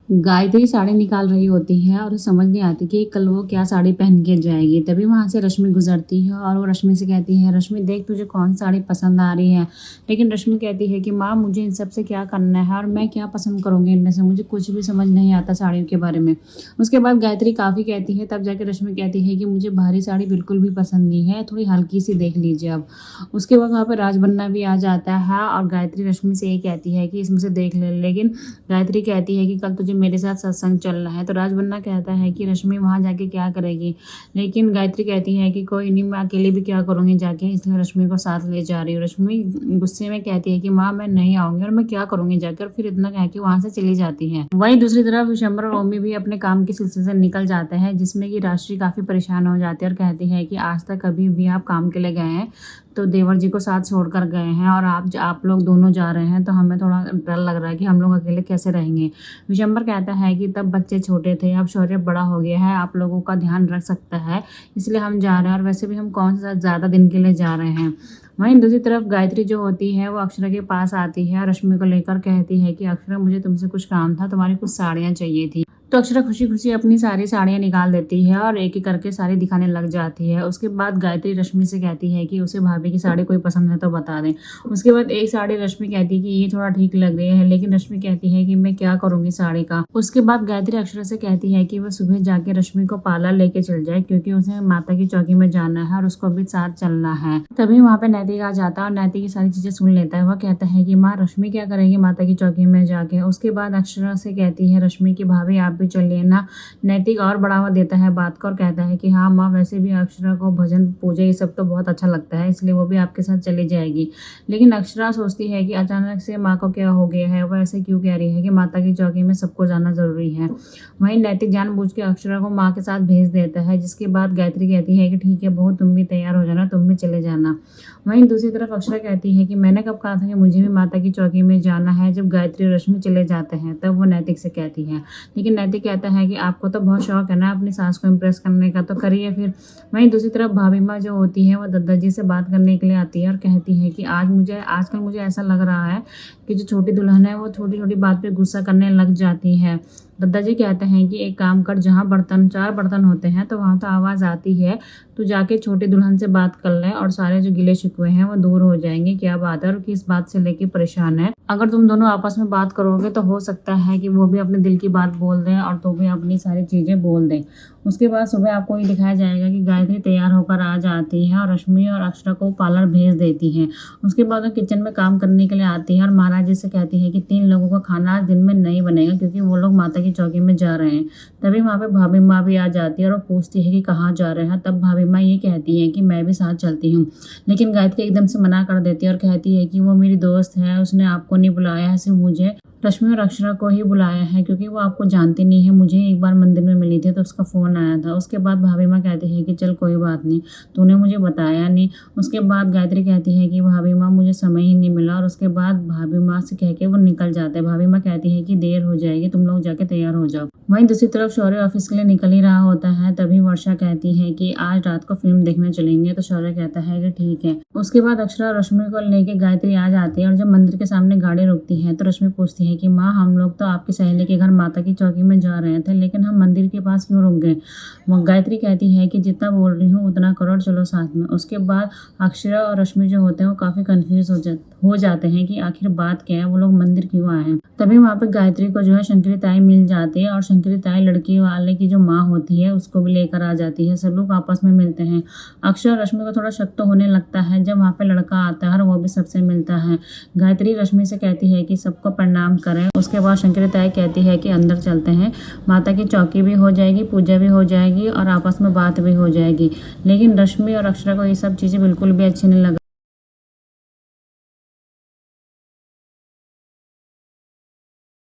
गायत्री साड़ी निकाल रही होती है और उसे समझ नहीं आती कि कल वो क्या साड़ी पहन के जाएगी। तभी वहाँ से रश्मि गुजरती है और वो रश्मि से कहती है, रश्मि देख तुझे कौन साड़ी पसंद आ रही है। लेकिन रश्मि कहती है कि माँ मुझे इन सब से क्या करना है और मैं क्या पसंद करूँगी इनमें से, मुझे कुछ भी समझ नहीं आता साड़ियों के बारे में। उसके बाद गायत्री काफ़ी कहती है, तब जाके रश्मि कहती है कि मुझे भारी साड़ी बिल्कुल भी पसंद नहीं है, थोड़ी हल्की सी देख लीजिए अब। उसके बाद वहाँ पर राजबन्ना भी आ जाता है और गायत्री रश्मि से ये कहती है कि इसमें से देख ले। लेकिन गायत्री कहती है कि कल तुझे मेरे साथ सत्संग चलना है। तो राजबन्ना कहता है कि रश्मि वहाँ जाके क्या करेगी। लेकिन गायत्री कहती है कि कोई नहीं, मैं अकेले भी क्या करूँगी जाके, इसलिए रश्मि को साथ ले जा रही हूँ। रश्मि गुस्से में कहती है कि माँ मैं नहीं आऊँगी और मैं क्या करूँगी जाकर, फिर इतना कह के वहाँ से चली जाती है। वहीं दूसरी तरफ विशंबर और ओमी भी अपने काम के सिलसिले से निकल जाते हैं, जिसमें कि राष्ट्री काफ़ी परेशान हो जाती है और कहती है कि आज तक कभी भी आप काम के लिए गए हैं तो देवर जी को साथ छोड़कर गए हैं और आप लोग दोनों जा रहे हैं, तो हमें थोड़ा डर लग रहा है कि हम लोग अकेले कैसे रहेंगे। विशंबर कहता है कि तब बच्चे छोटे थे, अब शौर्य बड़ा हो गया है, आप लोगों का ध्यान रख सकता है, इसलिए हम जा रहे हैं और वैसे भी हम कौन सा ज़्यादा दिन के लिए जा रहे हैं। वहीं दूसरी तरफ गायत्री जो होती है वो अक्षरा के पास आती है और रश्मि को लेकर कहती है कि अक्षरा मुझे तुमसे कुछ काम था, तुम्हारी कुछ साड़ियाँ चाहिए थी। तो अक्षरा खुशी खुशी अपनी सारी साड़ियाँ निकाल देती है और एक एक करके साड़ी दिखाने लग जाती है। उसके बाद गायत्री रश्मि से कहती है कि उसे भाभी की साड़ी कोई पसंद है तो बता दें। उसके बाद एक साड़ी रश्मि कहती है कि ये थोड़ा ठीक लग रही है, लेकिन रश्मि कहती है कि मैं क्या करूँगी साड़ी का। उसके बाद गायत्री अक्षरा से कहती है कि वह सुबह जाके रश्मि को पार्लर लेके चल जाए, क्योंकि उसे माता की चौकी में जाना है और उसको भी साथ चलना है। तभी वहाँ पे नैतिक आ जाता है और नैतिक की सारी चीजें सुन लेता है। वह कहता है कि माँ रश्मि क्या करेगी माता की चौकी में जाके। उसके बाद अक्षरा से कहती है रश्मि की भाभी आप भी चलिए ना। नैतिक और बढ़ावा देता है बात को और कहता है कि हाँ माँ, वैसे भी अक्षरा को भजन पूजा ये सब तो बहुत अच्छा लगता है, इसलिए वो भी आपके साथ चली जाएगी। लेकिन अक्षरा सोचती है कि अचानक से माँ को क्या हो गया है, वह ऐसे क्यों कह रही है कि माता की चौकी में सबको जाना जरूरी है। वहीं नैतिक जानबूझ के अक्षरा को माँ के साथ भेज देता है, जिसके बाद गायत्री कहती है कि ठीक है बहू, तुम भी तैयार हो जाना, तुम भी चले जाना। वहीं दूसरी तरफ अक्षरा कहती है कि मैंने कब कहा था कि मुझे भी माता की चौकी में जाना है। जब गायत्री और रश्मि चले जाते हैं तब वो नैतिक से कहती है, लेकिन नैतिक कहता है कि आपको तो बहुत शौक है ना अपनी सास को इम्प्रेस करने का, तो करिए फिर। वहीं दूसरी तरफ भाभी माँ जो होती है वो दादाजी से बात करने के लिए आती है और कहती है कि आजकल मुझे ऐसा लग रहा है कि जो छोटी दुल्हन है वो छोटी छोटी बात पे गुस्सा करने लग जाती है। दादाजी कहते हैं कि एक काम कर, जहाँ चार बर्तन होते हैं तो वहाँ तो आवाज़ आती है, तो जाके छोटी दुल्हन से बात कर ले और सारे जो गिले शिकवे हैं वो दूर हो जाएंगे। क्या बात है और किस बात से लेके परेशान है। अगर तुम दोनों आपस में बात करोगे तो हो सकता है कि वो भी अपने दिल की बात बोल दें और तो भी अपनी सारी चीज़ें बोल दें। उसके बाद सुबह आपको ये दिखाया जाएगा कि गायत्री तैयार होकर आ जाती है और रश्मि और अक्षरा को पार्लर भेज देती है। उसके बाद वो किचन में काम करने के लिए आती है और महाराज जी से कहती है कि 3 लोगों का खाना आज दिन में नहीं बनेगा, क्योंकि वो लोग माता की चौकी में जा रहे हैं। तभी वहाँ पे भाभी माँ भी आ जाती है और वो पूछती है कि कहाँ जा रहे हैं। तब भाभी माँ ये कहती है कि मैं भी साथ चलती हूँ। लेकिन गायत्री एकदम से मना कर देती है और कहती है कि वो मेरी दोस्त है, उसने आपको नहीं बुलाया है, सिर्फ मुझे रश्मि और अक्षरा को ही बुलाया है, क्योंकि वो आपको जानती नहीं है। मुझे एक बार मंदिर में मिली थी तो उसका फ़ोन आया था। उसके बाद भाभी माँ कहती है कि चल कोई बात नहीं, तूने मुझे बताया नहीं। उसके बाद गायत्री कहती है कि भाभी माँ मुझे समय ही नहीं मिला, और उसके बाद भाभी माँ से कह के वो निकल जाते हैं। भाभी माँ कहती है कि देर हो जाएगी, तुम लोग जाके तैयार हो जाओ। वहीं दूसरी तरफ शौर्य ऑफिस के लिए निकल ही रहा होता है। तभी वर्षा कहती है कि आज रात को फिल्म देखने चलेंगे, तो शौर्य कहता है कि ठीक है। उसके बाद अक्षरा और रश्मि को लेके गायत्री आ जाती है और जब मंदिर के सामने गाड़ी रुकती है तो रश्मि पूछती है कि माँ, हम लोग तो आपकी सहेली के घर माता की चौकी में जा रहे थे, लेकिन हम मंदिर के पास क्यों रुक गए। गायत्री कहती है कि जितना बोल रही हूँ उतना करो, चलो साथ में। उसके बाद अक्षरा और रश्मि जो होते हैं वो काफ़ी कन्फ्यूज हो जाते हैं कि आखिर बात क्या है, वो लोग मंदिर क्यों आए हैं। तभी वहाँ पे गायत्री को जो है शंकरी ताई मिल जाती है और शंकरी ताई लड़की वाले की जो माँ होती है उसको भी लेकर आ जाती है। सब लोग आपस में मिलते हैं। अक्षरा और रश्मि को थोड़ा शक तो होने लगता है जब वहाँ पे लड़का आता है और वो भी सबसे मिलता है। गायत्री रश्मि से कहती है कि सबको प्रणाम करें। उसके बाद शंकरी ताई कहती है कि अंदर चलते हैं, माता की चौकी भी हो जाएगी, पूजा भी हो जाएगी और आपस में बात भी हो जाएगी। लेकिन रश्मि और अक्षरा को ये सब चीज़ें बिल्कुल भी अच्छी नहीं लग